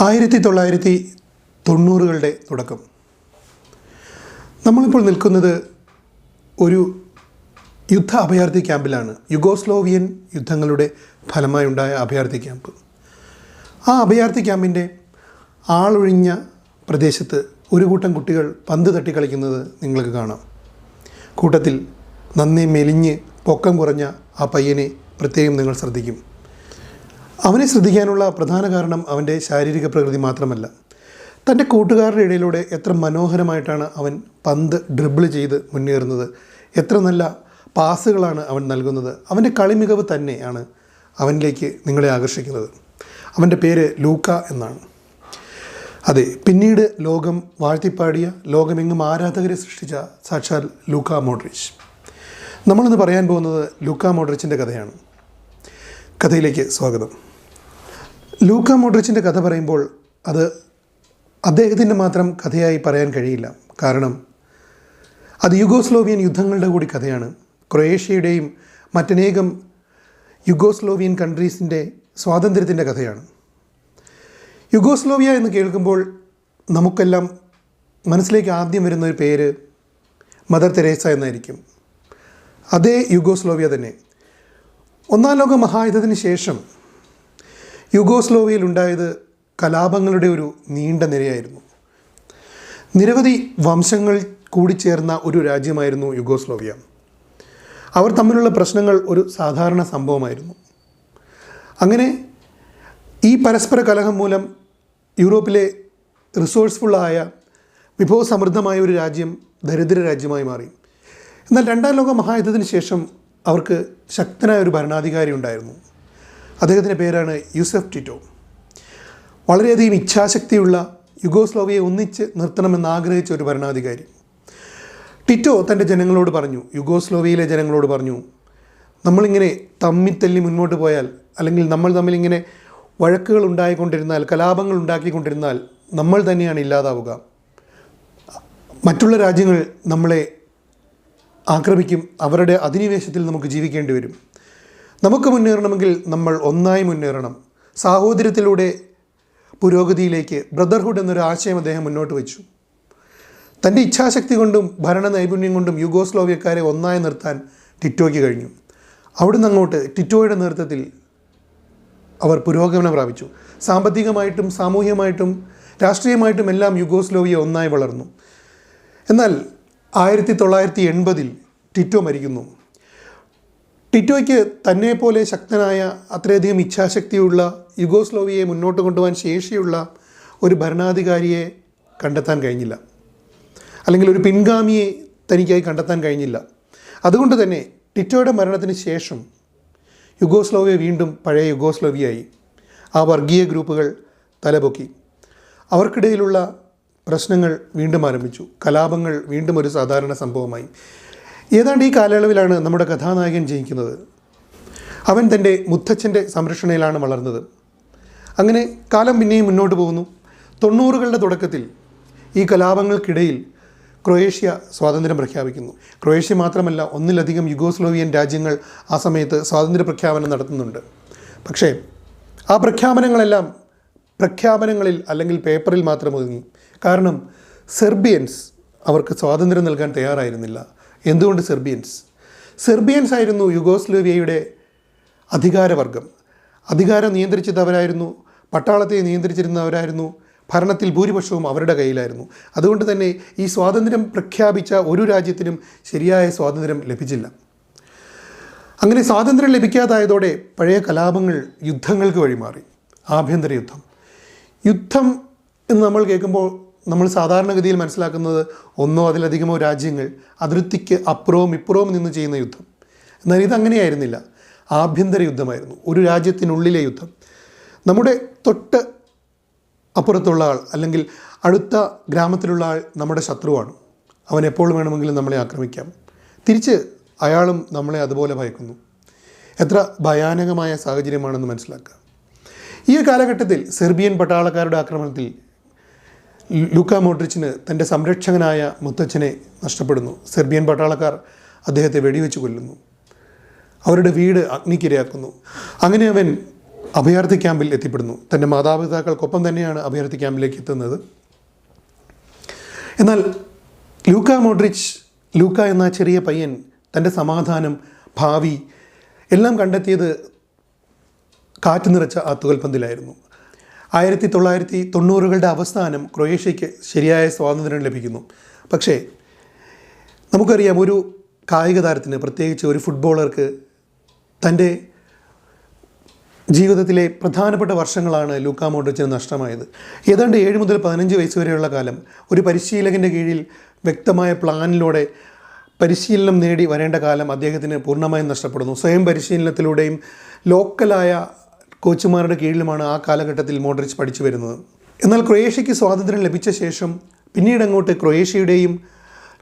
1990കളുടെ തുടക്കം. നമ്മളിപ്പോൾ നിൽക്കുന്നത് ഒരു യുദ്ധ അഭയാർത്ഥി ക്യാമ്പിലാണ്. യുഗോസ്ലോവിയൻ യുദ്ധങ്ങളുടെ ഫലമായുണ്ടായ അഭയാർത്ഥി ക്യാമ്പ്. ആ അഭയാർത്ഥി ക്യാമ്പിൻ്റെ ആളൊഴിഞ്ഞ പ്രദേശത്ത് ഒരു കൂട്ടം കുട്ടികൾ പന്ത് തട്ടി കളിക്കുന്നത് നിങ്ങൾക്ക് കാണാം. കൂട്ടത്തിൽ നന്നേ മെലിഞ്ഞ് പൊക്കം കുറഞ്ഞ ആ പയ്യനെ പ്രത്യേകം നിങ്ങൾ ശ്രദ്ധിക്കും. അവനെ ശ്രദ്ധിക്കാനുള്ള പ്രധാന കാരണം അവൻ്റെ ശാരീരിക പ്രകൃതി മാത്രമല്ല, തൻ്റെ കൂട്ടുകാരുടെ ഇടയിലൂടെ എത്ര മനോഹരമായിട്ടാണ് അവൻ പന്ത് ഡ്രിബിൾ ചെയ്ത് മുന്നേറുന്നത്, എത്ര നല്ല പാസുകളാണ് അവൻ നൽകുന്നത്. അവൻ്റെ കളിമികവ് തന്നെയാണ് അവനിലേക്ക് നിങ്ങളെ ആകർഷിക്കുന്നത്. അവൻ്റെ പേര് ലൂക്ക എന്നാണ്. അതെ, പിന്നീട് ലോകം വാഴ്ത്തിപ്പാടിയ, ലോകമെങ്ങും ആരാധകരെ സൃഷ്ടിച്ച സാക്ഷാൽ ലൂക്ക മോഡ്രിച്ച്. നമ്മളിന്ന് പറയാൻ പോകുന്നത് ലൂക്ക മോഡ്രിച്ചിൻ്റെ കഥയാണ്. കഥയിലേക്ക് സ്വാഗതം. ലൂക്ക മോഡ്രിച്ചിൻ്റെ കഥ പറയുമ്പോൾ അത് അദ്ദേഹത്തിൻ്റെ മാത്രം കഥയായി പറയാൻ കഴിയില്ല. കാരണം അത് യുഗോസ്ലോവിയൻ യുദ്ധങ്ങളുടെ കൂടി കഥയാണ്. ക്രൊയേഷ്യയുടെയും മറ്റനേകം യുഗോസ്ലോവിയൻ കൺട്രീസിൻ്റെ സ്വാതന്ത്ര്യത്തിൻ്റെ കഥയാണ്. യുഗോസ്ലോവിയ എന്ന് കേൾക്കുമ്പോൾ നമുക്കെല്ലാം മനസ്സിലേക്ക് ആദ്യം വരുന്ന ഒരു പേര് മദർ തെരേസ എന്നായിരിക്കും. അതേ യുഗോസ്ലോവിയ തന്നെ. ഒന്നാം ലോക മഹായുദ്ധത്തിന് ശേഷം യുഗോസ്ലോവിയയിൽ ഉണ്ടായത് കലാപങ്ങളുടെ ഒരു നീണ്ട നിരയായിരുന്നു. നിരവധി വംശങ്ങൾ കൂടിച്ചേർന്ന ഒരു രാജ്യമായിരുന്നു യുഗോസ്ലോവിയ. അവർ തമ്മിലുള്ള പ്രശ്നങ്ങൾ ഒരു സാധാരണ സംഭവമായിരുന്നു. അങ്ങനെ ഈ പരസ്പര കലഹം മൂലം യൂറോപ്പിലെ റിസോഴ്സ്ഫുള്ളായ വിഭവസമൃദ്ധമായ ഒരു രാജ്യം ദരിദ്ര രാജ്യമായി മാറി. എന്നാൽ രണ്ടാം ലോക മഹായുദ്ധത്തിന് ശേഷം അവർക്ക് ശക്തനായ ഒരു ഭരണാധികാരി ഉണ്ടായിരുന്നു. അദ്ദേഹത്തിൻ്റെ പേരാണ് യൂസഫ് ടിറ്റോ. വളരെയധികം ഇച്ഛാശക്തിയുള്ള, യുഗോസ്ലോവിയയെ ഒന്നിച്ച് നിർത്തണമെന്ന് ആഗ്രഹിച്ച ഒരു ഭരണാധികാരി. ടിറ്റോ തൻ്റെ ജനങ്ങളോട് പറഞ്ഞു, യുഗോസ്ലോവിയയിലെ ജനങ്ങളോട് പറഞ്ഞു, നമ്മളിങ്ങനെ തമ്മിത്തല്ലി മുന്നോട്ട് പോയാൽ, അല്ലെങ്കിൽ നമ്മൾ തമ്മിലിങ്ങനെ വഴക്കുകൾ ഉണ്ടായിക്കൊണ്ടിരുന്നാൽ, കലാപങ്ങൾ ഉണ്ടാക്കിക്കൊണ്ടിരുന്നാൽ നമ്മൾ തന്നെയാണ് ഇല്ലാതാവുക. മറ്റുള്ള രാജ്യങ്ങൾ നമ്മളെ ആക്രമിക്കും, അവരുടെ അധിനിവേശത്തിൽ നമുക്ക് ജീവിക്കേണ്ടി വരും. നമുക്ക് മുന്നേറണമെങ്കിൽ നമ്മൾ ഒന്നായി മുന്നേറണം. സാഹോദര്യത്തിലൂടെ പുരോഗതിയിലേക്ക്, ബ്രദർഹുഡ് എന്നൊരു ആശയം അദ്ദേഹം മുന്നോട്ട് വെച്ചു. തൻ്റെ ഇച്ഛാശക്തി കൊണ്ടും ഭരണ നൈപുണ്യം കൊണ്ടും യുഗോസ്ലോവിയക്കാരെ ഒന്നായി നിർത്താൻ ടിറ്റോയ്ക്ക് കഴിഞ്ഞു. അവിടുന്ന് അങ്ങോട്ട് ടിറ്റോയുടെ നേതൃത്വത്തിൽ അവർ പുരോഗമനം പ്രാപിച്ചു. സാമ്പത്തികമായിട്ടും സാമൂഹികമായിട്ടും രാഷ്ട്രീയമായിട്ടും എല്ലാം യുഗോസ്ലോവിയ ഒന്നായി വളർന്നു. എന്നാൽ 1980 ടിറ്റോ മരിക്കുന്നു. ടിറ്റോയ്ക്ക് തന്നെപ്പോലെ ശക്തനായ, അത്രയധികം ഇച്ഛാശക്തിയുള്ള, യുഗോസ്ലോവിയയെ മുന്നോട്ട് കൊണ്ടുപോകാൻ ശേഷിയുള്ള ഒരു ഭരണാധികാരിയെ കണ്ടെത്താൻ കഴിഞ്ഞില്ല, അല്ലെങ്കിൽ ഒരു പിൻഗാമിയെ തനിക്കായി കണ്ടെത്താൻ കഴിഞ്ഞില്ല. അതുകൊണ്ട് തന്നെ ടിറ്റോയുടെ മരണത്തിന് ശേഷം യുഗോസ്ലോവിയ വീണ്ടും പഴയ യുഗോസ്ലോവിയയായി. ആ വർഗീയ ഗ്രൂപ്പുകൾ തലപൊക്കി. അവർക്കിടയിലുള്ള പ്രശ്നങ്ങൾ വീണ്ടും ആരംഭിച്ചു. കലാപങ്ങൾ വീണ്ടും ഒരു സാധാരണ സംഭവമായി. ഏതാണ്ട് ഈ കാലയളവിലാണ് നമ്മുടെ കഥാനായകൻ ജനിക്കുന്നത്. അവൻ തൻ്റെ മുത്തച്ഛൻ്റെ സംരക്ഷണയിലാണ് വളർന്നത്. അങ്ങനെ കാലം പിന്നെയും മുന്നോട്ട് പോകുന്നു. 90കളുടെ തുടക്കത്തിൽ ഈ കലാപങ്ങൾക്കിടയിൽ ക്രൊയേഷ്യ സ്വാതന്ത്ര്യം പ്രഖ്യാപിക്കുന്നു. ക്രൊയേഷ്യ മാത്രമല്ല, ഒന്നിലധികം യുഗോസ്ലോവിയൻ രാജ്യങ്ങൾ ആ സമയത്ത് സ്വാതന്ത്ര്യ പ്രഖ്യാപനം നടത്തുന്നുണ്ട്. പക്ഷേ ആ പ്രഖ്യാപനങ്ങളെല്ലാം പ്രഖ്യാപനങ്ങളിൽ അല്ലെങ്കിൽ പേപ്പറിൽ മാത്രം ഒതുങ്ങി. കാരണം സെർബിയൻസ് അവർക്ക് സ്വാതന്ത്ര്യം നൽകാൻ തയ്യാറായിരുന്നില്ല. എന്തുകൊണ്ട് സെർബിയൻസ് ആയിരുന്നു യുഗോസ്ലോവിയയുടെ അധികാരവർഗം. അധികാരം നിയന്ത്രിച്ചതവരായിരുന്നു, പട്ടാളത്തെ നിയന്ത്രിച്ചിരുന്നവരായിരുന്നു, ഭരണത്തിൽ ഭൂരിപക്ഷവും അവരുടെ കയ്യിലായിരുന്നു. അതുകൊണ്ട് തന്നെ ഈ സ്വാതന്ത്ര്യം പ്രഖ്യാപിച്ച ഒരു രാജ്യത്തിനും ശരിയായ സ്വാതന്ത്ര്യം ലഭിച്ചില്ല. അങ്ങനെ സ്വാതന്ത്ര്യം ലഭിക്കാതായതോടെ പഴയ കലാപങ്ങൾ യുദ്ധങ്ങൾക്ക് വഴിമാറി. ആഭ്യന്തര യുദ്ധം എന്ന് നമ്മൾ കേൾക്കുമ്പോൾ നമ്മൾ സാധാരണഗതിയിൽ മനസ്സിലാക്കുന്നത് ഒന്നോ അതിലധികമോ രാജ്യങ്ങൾ അതിർത്തിക്ക് അപ്പുറവും ഇപ്പുറവും നിന്ന് ചെയ്യുന്ന യുദ്ധം. എന്നാൽ ഇതങ്ങനെയായിരുന്നില്ല. ആഭ്യന്തര യുദ്ധമായിരുന്നു, ഒരു രാജ്യത്തിനുള്ളിലെ യുദ്ധം. നമ്മുടെ തൊട്ട് അപ്പുറത്തുള്ള ആൾ, അല്ലെങ്കിൽ അടുത്ത ഗ്രാമത്തിലുള്ള ആൾ നമ്മുടെ ശത്രുവാണ്. അവൻ എപ്പോൾ വേണമെങ്കിലും നമ്മളെ ആക്രമിക്കാം. തിരിച്ച് അയാളും നമ്മളെ അതുപോലെ ഭയക്കുന്നു. എത്ര ഭയാനകമായ സാഹചര്യമാണെന്ന് മനസ്സിലാക്കുക. ഈ കാലഘട്ടത്തിൽ സെർബിയൻ പട്ടാളക്കാരുടെ ആക്രമണത്തിൽ ലൂക്ക മോഡ്രിച്ചിന് തൻ്റെ സംരക്ഷകനായ മുത്തച്ഛനെ നഷ്ടപ്പെടുന്നു. സെർബിയൻ പട്ടാളക്കാർ അദ്ദേഹത്തെ വെടിവെച്ച് കൊല്ലുന്നു. അവരുടെ വീട് അഗ്നിക്കിരയാക്കുന്നു. അങ്ങനെ അവൻ അഭയാർത്ഥി ക്യാമ്പിൽ എത്തിപ്പെടുന്നു. തൻ്റെ മാതാപിതാക്കൾക്കൊപ്പം തന്നെയാണ് അഭയാർത്ഥി ക്യാമ്പിലേക്ക് എത്തുന്നത്. എന്നാൽ ലൂക്ക എന്ന ചെറിയ പയ്യൻ തൻ്റെ സമാധാനം, ഭാവി എല്ലാം കണ്ടെത്തിയത് കാറ്റ് നിറച്ച ആ തുകൽപന്തിലായിരുന്നു. 1990കളുടെ അവസാനം ക്രൊയേഷ്യയ്ക്ക് ശരിയായ സ്വാതന്ത്ര്യം ലഭിക്കുന്നു. പക്ഷേ നമുക്കറിയാം, ഒരു കായിക താരത്തിന്, പ്രത്യേകിച്ച് ഒരു ഫുട്ബോളർക്ക് തൻ്റെ ജീവിതത്തിലെ പ്രധാനപ്പെട്ട വർഷങ്ങളാണ് ലൂക്ക മോഡ്രിച്ചിന് നഷ്ടമായത്. ഏതാണ്ട് 7 മുതൽ 15 വയസ്സ് വരെയുള്ള കാലം ഒരു പരിശീലകൻ്റെ കീഴിൽ വ്യക്തമായ പ്ലാനിലൂടെ പരിശീലനം നേടി വരേണ്ട കാലം അദ്ദേഹത്തിന് പൂർണ്ണമായും നഷ്ടപ്പെടുന്നു. സ്വയം പരിശീലനത്തിലൂടെയും ലോക്കലായ കോച്ചുമാരുടെ കീഴിലുമാണ് ആ കാലഘട്ടത്തിൽ മോഡ്രിച്ച് പഠിച്ചു വരുന്നത്. എന്നാൽ ക്രൊയേഷ്യയ്ക്ക് സ്വാതന്ത്ര്യം ലഭിച്ച ശേഷം പിന്നീട് അങ്ങോട്ട്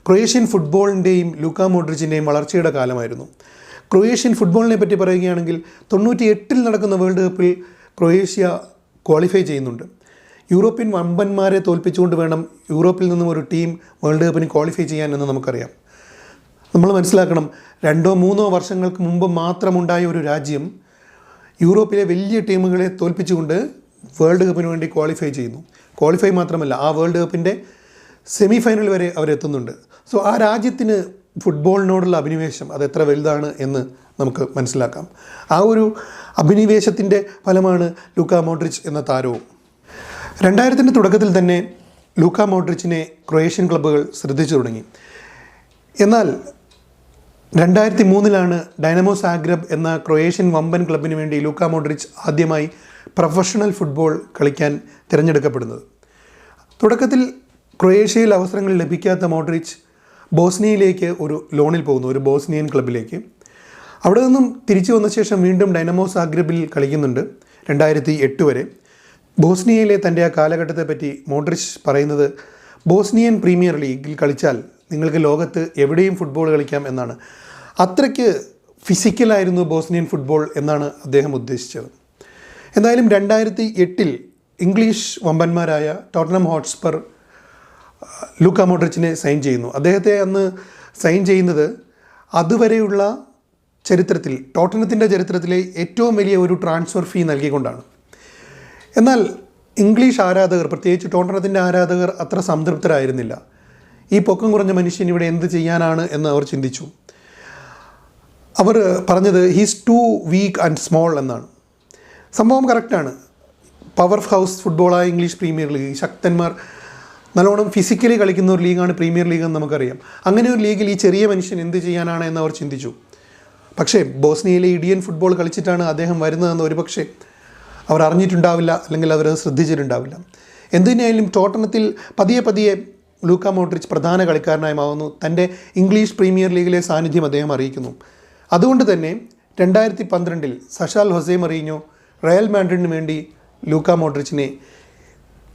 ക്രൊയേഷ്യൻ ഫുട്ബോളിൻ്റെയും ലൂക്ക മോഡ്രിച്ചിൻ്റെയും വളർച്ചയുടെ കാലമായിരുന്നു. ക്രൊയേഷ്യൻ ഫുട്ബോളിനെ പറ്റി പറയുകയാണെങ്കിൽ 98 നടക്കുന്ന വേൾഡ് കപ്പിൽ ക്രൊയേഷ്യ ക്വാളിഫൈ ചെയ്യുന്നുണ്ട്. യൂറോപ്യൻ വമ്പന്മാരെ തോൽപ്പിച്ചുകൊണ്ട് വേണം യൂറോപ്പിൽ നിന്നും ഒരു ടീം വേൾഡ് കപ്പിന് ക്വാളിഫൈ ചെയ്യാനെന്ന് നമുക്കറിയാം. നമ്മൾ മനസ്സിലാക്കണം, 2-3 വർഷങ്ങൾക്ക് മുമ്പ് മാത്രമുണ്ടായ ഒരു രാജ്യം യൂറോപ്പിലെ വലിയ ടീമുകളെ തോൽപ്പിച്ചുകൊണ്ട് വേൾഡ് കപ്പിന് വേണ്ടി ക്വാളിഫൈ ചെയ്യുന്നു. ക്വാളിഫൈ മാത്രമല്ല, ആ വേൾഡ് കപ്പിൻ്റെ സെമി ഫൈനൽ വരെ അവരെത്തുന്നുണ്ട്. സോ ആ രാജ്യത്തിന് ഫുട്ബോളിനോടുള്ള അഭിനിവേശം അത് എത്ര വലുതാണ് എന്ന് നമുക്ക് മനസ്സിലാക്കാം. ആ ഒരു അഭിനിവേശത്തിൻ്റെ ഫലമാണ് ലൂക്ക മോഡ്രിച്ച് എന്ന താരവും. 2000ൻ്റെ തുടക്കത്തിൽ തന്നെ ലൂക്ക മോഡ്രിച്ചിനെ ക്രൊയേഷ്യൻ ക്ലബ്ബുകൾ ശ്രദ്ധിച്ചു തുടങ്ങി. എന്നാൽ 2003 ഡൈനാമോ സാഗ്രബ് എന്ന ക്രൊയേഷ്യൻ വമ്പൻ ക്ലബിന് വേണ്ടി ലൂക്ക മോഡ്രിച്ച് ആദ്യമായി പ്രൊഫഷണൽ ഫുട്ബോൾ കളിക്കാൻ തിരഞ്ഞെടുക്കപ്പെടുന്നത്. തുടക്കത്തിൽ ക്രൊയേഷ്യയിൽ അവസരങ്ങൾ ലഭിക്കാത്ത മോഡ്രിച്ച് ബോസ്നിയയിലേക്ക് ഒരു ലോണിൽ പോകുന്നു, ഒരു ബോസ്നിയൻ ക്ലബിലേക്ക്. അവിടെ നിന്നും തിരിച്ചു വന്ന ശേഷം വീണ്ടും ഡൈനാമോ സാഗ്രബിൽ കളിക്കുന്നുണ്ട് 2008 വരെ. ബോസ്നിയയിലെ തൻ്റെ ആ കാലഘട്ടത്തെപ്പറ്റി മോഡ്രിച്ച് പറയുന്നത്, ബോസ്നിയൻ പ്രീമിയർ ലീഗിൽ കളിച്ചാൽ നിങ്ങൾക്ക് ലോകത്ത് എവിടെയും ഫുട്ബോൾ കളിക്കാം എന്നാണ്. അത്രയ്ക്ക് ഫിസിക്കലായിരുന്നു ബോസ്നിയൻ ഫുട്ബോൾ എന്നാണ് അദ്ദേഹം ഉദ്ദേശിച്ചത്. എന്തായാലും 2008 ഇംഗ്ലീഷ് വമ്പന്മാരായ ടോട്ടനം ഹോട്ട്സ്പർ ലൂക്ക മോഡ്രിച്ചിനെ സൈൻ ചെയ്യുന്നു. അദ്ദേഹത്തെ അന്ന് സൈൻ ചെയ്യുന്നത് അതുവരെയുള്ള ചരിത്രത്തിൽ, ടോട്ടനത്തിൻ്റെ ചരിത്രത്തിലെ ഏറ്റവും വലിയ ഒരു ട്രാൻസ്ഫർ ഫീ നൽകിക്കൊണ്ടാണ്. എന്നാൽ ഇംഗ്ലീഷ് ആരാധകർ, പ്രത്യേകിച്ച് ടോട്ടനത്തിൻ്റെ ആരാധകർ അത്ര സംതൃപ്തരായിരുന്നില്ല. ഈ പൊക്കം കുറഞ്ഞ മനുഷ്യൻ ഇവിടെ എന്ത് ചെയ്യാനാണ് എന്ന് അവർ ചിന്തിച്ചു. അവർ പറഞ്ഞത് he's too weak and small എന്നാണ്. സംഭവം കറക്റ്റാണ്. പവർ ഹൗസ് ഫുട്ബോളായ ഇംഗ്ലീഷ് പ്രീമിയർ ലീഗ്, ശക്തന്മാർ നല്ലോണം ഫിസിക്കലി കളിക്കുന്ന ഒരു ലീഗാണ് പ്രീമിയർ ലീഗ് എന്ന് നമുക്കറിയാം. അങ്ങനെ ഒരു ലീഗിൽ ഈ ചെറിയ മനുഷ്യൻ എന്ത് ചെയ്യാനാണ് എന്ന് അവർ ചിന്തിച്ചു. പക്ഷേ ബോസ്നിയയിലെ ഇഡിയൻ ഫുട്ബോൾ കളിച്ചിട്ടാണ് അദ്ദേഹം വരുന്നതെന്ന് ഒരുപക്ഷെ അവർ അറിഞ്ഞിട്ടുണ്ടാവില്ല, അല്ലെങ്കിൽ അവരത് ശ്രദ്ധിച്ചിട്ടുണ്ടാവില്ല. എന്തിനായാലും ടോട്ടനത്തിൽ പതിയെ ലൂക്ക മോഡ്രിച്ച് പ്രധാന കളിക്കാരനായി മാറുന്നു. തൻ്റെ ഇംഗ്ലീഷ് പ്രീമിയർ ലീഗിലെ സാന്നിധ്യം അദ്ദേഹം അറിയിക്കുന്നു. അതുകൊണ്ട് തന്നെ 2012 സഷാൽ ഹൊസെ മറീഞ്ഞോ റയൽ മാഡ്രിഡിന് വേണ്ടി ലൂക്ക മോഡ്രിച്ചിനെ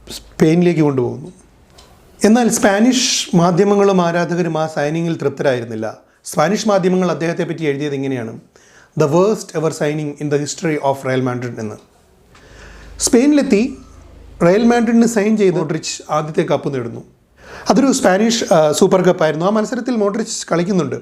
സ്പെയിനിലേക്ക് കൊണ്ടുപോകുന്നു. എന്നാൽ സ്പാനിഷ് മാധ്യമങ്ങളും ആരാധകരും ആ സൈനിങ്ങിൽ തൃപ്തരായിരുന്നില്ല. സ്പാനിഷ് മാധ്യമങ്ങൾ അദ്ദേഹത്തെ പറ്റി എഴുതിയത് ഇങ്ങനെയാണ്: the worst ever signing in the history of Real Madrid എന്ന്. സ്പെയിനിലെത്തി റയൽ മാഡ്രിഡിന് സൈൻ ചെയ്ത് മോഡ്രിച്ച് ആദ്യത്തെ കപ്പ് നേടുന്നു. അതൊരു സ്പാനിഷ് സൂപ്പർ കപ്പായിരുന്നു. ആ മത്സരത്തിൽ മോഡ്രിച്ച് കളിക്കുന്നുണ്ട്.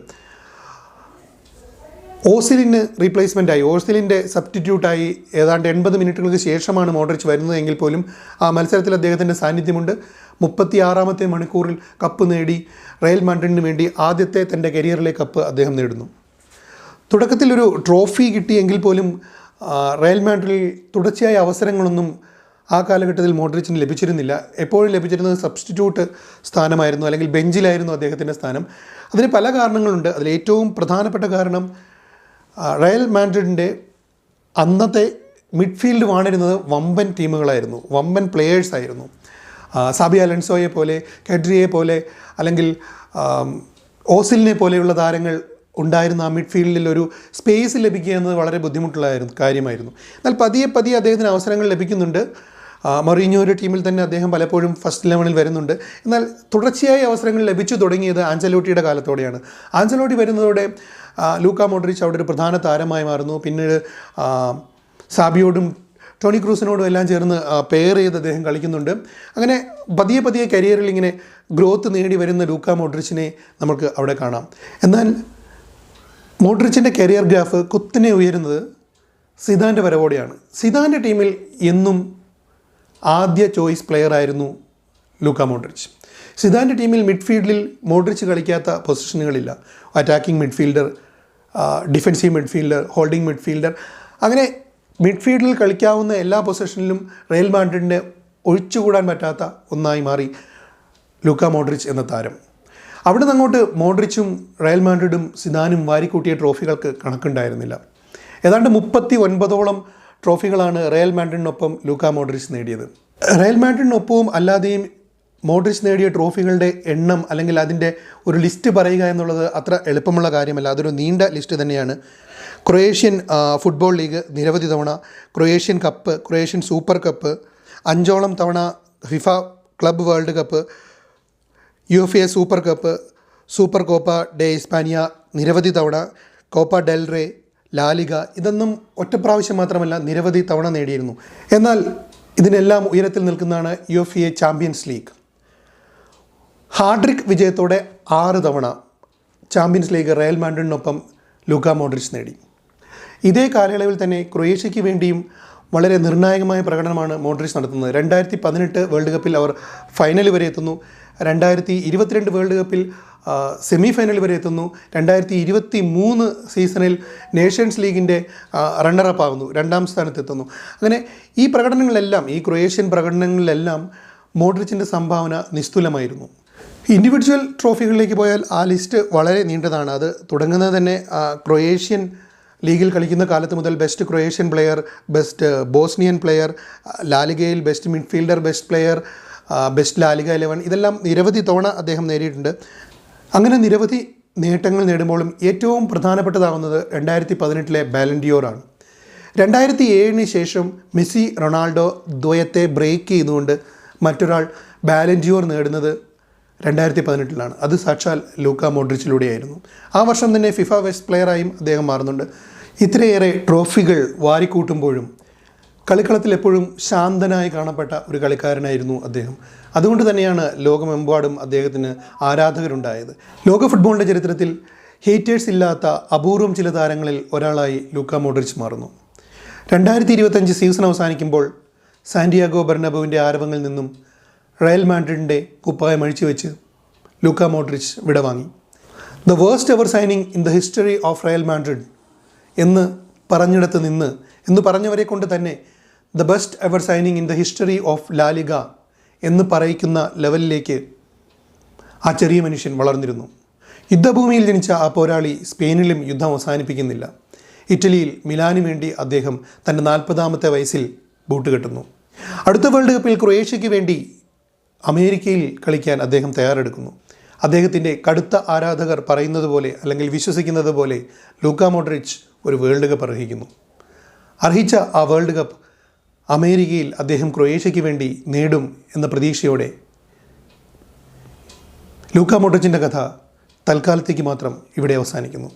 ഓസിലിന് റീപ്ലേസ്മെൻറ്റായി, ഓസിലിൻ്റെ സബ്സ്റ്റിറ്റ്യൂട്ടായി ഏതാണ്ട് 80 മിനിറ്റുകൾക്ക് ശേഷമാണ് മോഡ്രിച്ച് വരുന്നതെങ്കിൽ പോലും ആ മത്സരത്തിൽ അദ്ദേഹത്തിൻ്റെ സാന്നിധ്യമുണ്ട്. 36ാമത്തെ മണിക്കൂറിൽ കപ്പ് നേടി റയൽ മാഡ്രിഡിന് വേണ്ടി ആദ്യത്തെ തൻ്റെ കരിയറിലെ കപ്പ് അദ്ദേഹം നേടുന്നു. തുടക്കത്തിൽ ഒരു ട്രോഫി കിട്ടിയെങ്കിൽ പോലും റയൽ മാഡ്രിഡിൽ തുടർച്ചയായ അവസരങ്ങളൊന്നും ആ കാലഘട്ടത്തിൽ മോഡ്രിച്ചിന് ലഭിച്ചിരുന്നില്ല. എപ്പോഴും ലഭിച്ചിരുന്നത് സബ്സ്റ്റിറ്റ്യൂട്ട് സ്ഥാനമായിരുന്നു, അല്ലെങ്കിൽ ബെഞ്ചിലായിരുന്നു അദ്ദേഹത്തിൻ്റെ സ്ഥാനം. അതിന് പല കാരണങ്ങളുണ്ട്. അതിൽ ഏറ്റവും പ്രധാനപ്പെട്ട കാരണം റയൽ മാഡ്രിഡിൻ്റെ അന്നത്തെ മിഡ്ഫീൽഡ് വാണിരുന്നത് വമ്പൻ ടീമുകളായിരുന്നു, വമ്പൻ പ്ലെയേഴ്സായിരുന്നു. സാബി അലൻസോയെ പോലെ, കെഡ്രിയെ പോലെ, അല്ലെങ്കിൽ ഓസിലിനെ പോലെയുള്ള താരങ്ങൾ ഉണ്ടായിരുന്ന ആ മിഡ്ഫീൽഡിൽ ഒരു സ്പേസ് ലഭിക്കുക എന്നത് വളരെ ബുദ്ധിമുട്ടുള്ള കാര്യമായിരുന്നു. എന്നാൽ പതിയെ അദ്ദേഹത്തിന് അവസരങ്ങൾ ലഭിക്കുന്നുണ്ട്. മറീഞ്ഞോയുടെ ടീമിൽ തന്നെ അദ്ദേഹം പലപ്പോഴും ഫസ്റ്റ് 11-ൽ വരുന്നുണ്ട്. എന്നാൽ തുടർച്ചയായ അവസരങ്ങൾ ലഭിച്ചു തുടങ്ങിയത് ആഞ്ചലോട്ടിയുടെ കാലത്തോടെയാണ്. ആഞ്ചലോട്ടി വരുന്നതോടെ ലൂക്ക മോഡ്രിച്ച് അവിടെ ഒരു പ്രധാന താരമായി മാറുന്നു. പിന്നീട് സാബിയോടും ടോണി ക്രൂസിനോടും എല്ലാം ചേർന്ന് പെയർ ചെയ്ത് അദ്ദേഹം കളിക്കുന്നുണ്ട്. അങ്ങനെ പതിയെ കരിയറിൽ ഇങ്ങനെ ഗ്രോത്ത് നേടി വരുന്ന ലൂക്ക മോഡ്രിച്ചിനെ നമുക്ക് അവിടെ കാണാം. എന്നാൽ മോഡ്രിച്ചിൻ്റെ കരിയർ ഗ്രാഫ് കുത്തനെ ഉയരുന്നത് സിദാൻ്റെ വരവോടെയാണ്. സിദാൻ്റെ ടീമിൽ എന്നും ആദ്യ ചോയ്സ് പ്ലെയർ ആയിരുന്നു ലൂക്ക മോഡ്രിച്ച്. സിദാൻ്റെ ടീമിൽ മിഡ്ഫീൽഡിൽ മോഡ്രിച്ച് കളിക്കാത്ത പൊസിഷനുകളില്ല. Attacking midfielder, defensive midfielder, holding midfielder, അങ്ങനെ മിഡ്ഫീൽഡിൽ കളിക്കാവുന്ന എല്ലാ പൊസിഷനിലും റയൽ മാഡ്രിഡിന് ഒഴിച്ചുകൂടാൻ പറ്റാത്ത ഒന്നായി മാറി ലൂക്ക മോഡ്രിച്ച് എന്ന താരം. അവിടെ നിന്ന് അങ്ങോട്ട് മോഡ്രിച്ചും റയൽ മാഡ്രിഡും സിദാനും വാരിക്കൂട്ടിയ ട്രോഫികൾക്ക് കണക്കുണ്ടായിരുന്നില്ല. ഏതാണ്ട് 39ഓളം ട്രോഫികളാണ് റയൽ മാഡ്രിഡിനൊപ്പം ലൂക്ക മോഡ്രിച്ച് നേടിയത്. റയൽ മാഡ്രിഡിനൊപ്പവും അല്ലാതെയും മോഡ്രിച്ച് നേടിയ ട്രോഫികളുടെ എണ്ണം അല്ലെങ്കിൽ അതിൻ്റെ ഒരു ലിസ്റ്റ് പറയുക എന്നുള്ളത് അത്ര എളുപ്പമുള്ള കാര്യമല്ല. അതൊരു നീണ്ട ലിസ്റ്റ് തന്നെയാണ്. ക്രൊയേഷ്യൻ ഫുട്ബോൾ ലീഗ് നിരവധി തവണ, Croatian cup, Croatian super cup, 5ഓളം തവണ FIFA club world cup, UEFA super cup, super copa de Espana നിരവധി തവണ, കോപ്പ ഡെൽ റേ, ലാലിഗ, ഇതൊന്നും ഒറ്റപ്രാവശ്യം മാത്രമല്ല നിരവധി തവണ നേടിയിരുന്നു. എന്നാൽ ഇതിനെല്ലാം ഉയരത്തിൽ നിൽക്കുന്നതാണ് യുഎഫ്എ ചാമ്പ്യൻസ് ലീഗ്. ഹാട്രിക് വിജയത്തോടെ 6 തവണ ചാമ്പ്യൻസ് ലീഗ് റയൽ മാഡ്രിഡിനൊപ്പം ലൂക്ക മോഡ്രിച്ച് നേടി. ഇതേ കാലയളവിൽ തന്നെ ക്രൊയേഷ്യയ്ക്ക് വേണ്ടിയും വളരെ നിർണായകമായ പ്രകടനമാണ് മോഡ്രിച്ച് നടത്തുന്നത്. 2018 വേൾഡ് കപ്പിൽ അവർ ഫൈനൽ വരെ എത്തുന്നു. 2022 വേൾഡ് കപ്പിൽ സെമി ഫൈനൽ വരെ എത്തുന്നു. 2023 സീസണിൽ നേഷൻസ് ലീഗിൻ്റെ റണ്ണറപ്പ് ആകുന്നു, 2ാം സ്ഥാനത്തെത്തുന്നു. അങ്ങനെ ഈ പ്രകടനങ്ങളെല്ലാം, ഈ ക്രൊയേഷ്യൻ പ്രകടനങ്ങളിലെല്ലാം മോഡ്രിച്ചിൻ്റെ സംഭാവന നിസ്തുലമായിരുന്നു. ഇൻഡിവിജ്വൽ ട്രോഫികളിലേക്ക് പോയാൽ ആ ലിസ്റ്റ് വളരെ നീണ്ടതാണ്. അത് തുടങ്ങുന്നത് തന്നെ ക്രൊയേഷ്യൻ ലീഗിൽ കളിക്കുന്ന കാലത്ത് മുതൽ best Croatian player, best Bosnian player, ലാലിഗയിൽ best midfielder, best player, best La Liga 11, ഇതെല്ലാം നിരവധി തവണ അദ്ദേഹം നേടിയിട്ടുണ്ട്. അങ്ങനെ നിരവധി നേട്ടങ്ങൾ നേടുമ്പോഴും ഏറ്റവും പ്രധാനപ്പെട്ടതാകുന്നത് 2018 ബാലൻഡിയോറാണ്. 2007 ശേഷം മെസ്സി റൊണാൾഡോ ദ്വയത്തെ ബ്രേക്ക് ചെയ്തുകൊണ്ട് മറ്റൊരാൾ ബാലൻഡിയോർ നേടുന്നത് 2018 അത് സാക്ഷാൽ ലൂക്ക മോഡ്രിച്ചിലൂടെയായിരുന്നു. ആ വർഷം തന്നെ ഫിഫ ബെസ്റ്റ് പ്ലെയറായും അദ്ദേഹം മാറുന്നുണ്ട്. ഇത്രയേറെ ട്രോഫികൾ വാരിക്കൂട്ടുമ്പോഴും കളിക്കളത്തിൽ എപ്പോഴും ശാന്തനായി കാണപ്പെട്ട ഒരു കളിക്കാരനായിരുന്നു അദ്ദേഹം. അതുകൊണ്ട് തന്നെയാണ് ലോകമെമ്പാടും അദ്ദേഹത്തിന് ആരാധകരുണ്ടായത്. ലോക ഫുട്ബോളിൻ്റെ ചരിത്രത്തിൽ ഹേറ്റേഴ്സ് ഇല്ലാത്ത അപൂർവം ചില താരങ്ങളിൽ ഒരാളായി ലൂക്ക മോഡ്രിച്ച് മാറുന്നു. 2025 സീസൺ അവസാനിക്കുമ്പോൾ സാന്റിയാഗോ ബെർണബുവിൻ്റെ ആരവങ്ങളിൽ നിന്നും റയൽ മാഡ്രിഡിൻ്റെ കുപ്പായം അഴിച്ചു വെച്ച് ലൂക്ക മോഡ്രിച്ച് വിടവാങ്ങി. The worst ever signing in the history of Real Madrid എന്ന് പറഞ്ഞിടത്ത് നിന്ന്, എന്ന് പറഞ്ഞവരെ കൊണ്ട് തന്നെ the best ever signing in the history of La Liga എന്ന് പറയിക്കുന്ന ലെവലിലേക്ക് ആ ചെറിയ മനുഷ്യൻ വളർന്നിരുന്നു. യുദ്ധഭൂമിയിൽ ജനിച്ച ആ പോരാളി സ്പെയിനിലും യുദ്ധം അവസാനിപ്പിക്കുന്നില്ല. ഇറ്റലിയിൽ മിലാനു വേണ്ടി അദ്ദേഹം തൻ്റെ 40ാമത്തെ വയസ്സിൽ ബൂട്ട് കെട്ടുന്നു. അടുത്ത വേൾഡ് കപ്പിൽ ക്രൊയേഷ്യയ്ക്ക് വേണ്ടി അമേരിക്കയിൽ കളിക്കാൻ അദ്ദേഹം തയ്യാറെടുക്കുന്നു. അദ്ദേഹത്തിൻ്റെ കടുത്ത ആരാധകർ പറയുന്നത് പോലെ അല്ലെങ്കിൽ വിശ്വസിക്കുന്നത് പോലെ ലൂക്ക മോഡ്രിച്ച് ഒരു വേൾഡ് കപ്പ് അർഹിക്കുന്നു. അർഹിച്ച ആ വേൾഡ് കപ്പ് അമേരിക്കയിൽ അദ്ദേഹം ക്രൊയേഷ്യയ്ക്ക് വേണ്ടി നേടും എന്ന പ്രതീക്ഷയോടെ ലൂക്ക മോഡ്രിച്ചിൻ്റെ കഥ തൽക്കാലത്തേക്ക് മാത്രം ഇവിടെ അവസാനിക്കുന്നു.